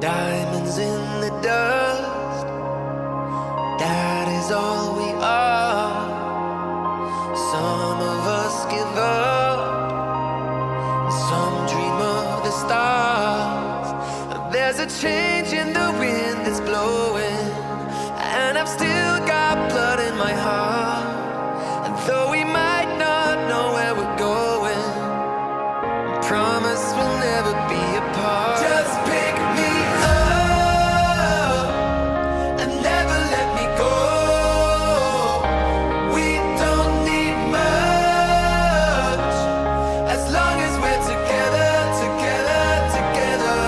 Diamonds in the dust, that is all we are. Some of us give up, some dream of the stars. There's a change in the wind that's blowing, and I've still got blood in my heart. And though we might not know where we're going, I promise we'll never be apart. Just pick me up and never let me go. We don't need much as long as we're together, together, together.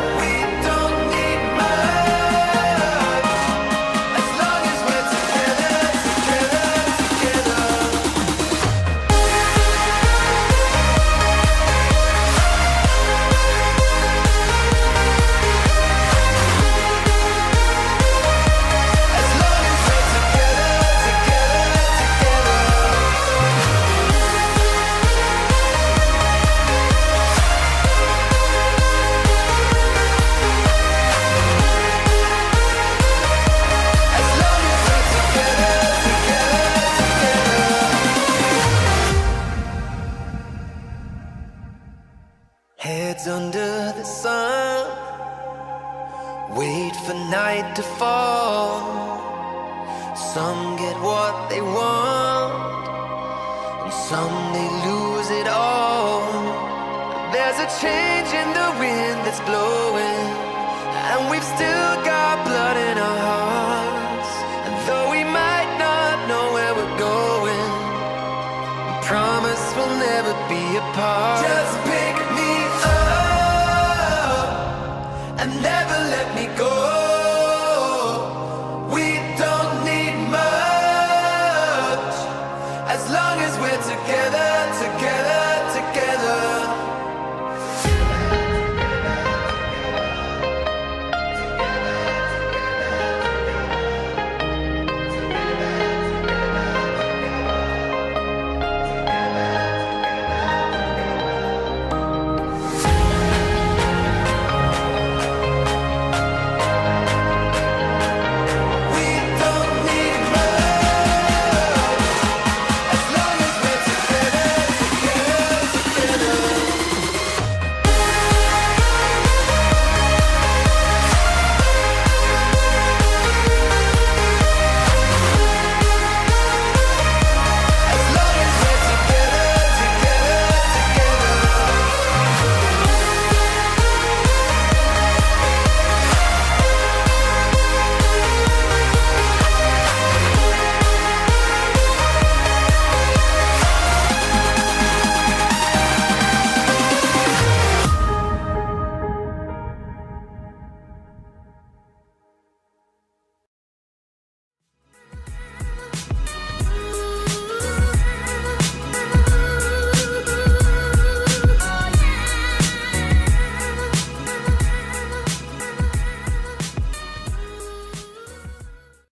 We don't need much as long as we're together, together, together. As long as we're together, together, together. As long as we're together, together, together. Heads under the sun, wait for night to fall. Some get what they want, and some they lose it all. There's a change in the wind that's blowing, and we've still got blood in our hearts. And though we might not know where we're going, I promise we'll never be apart.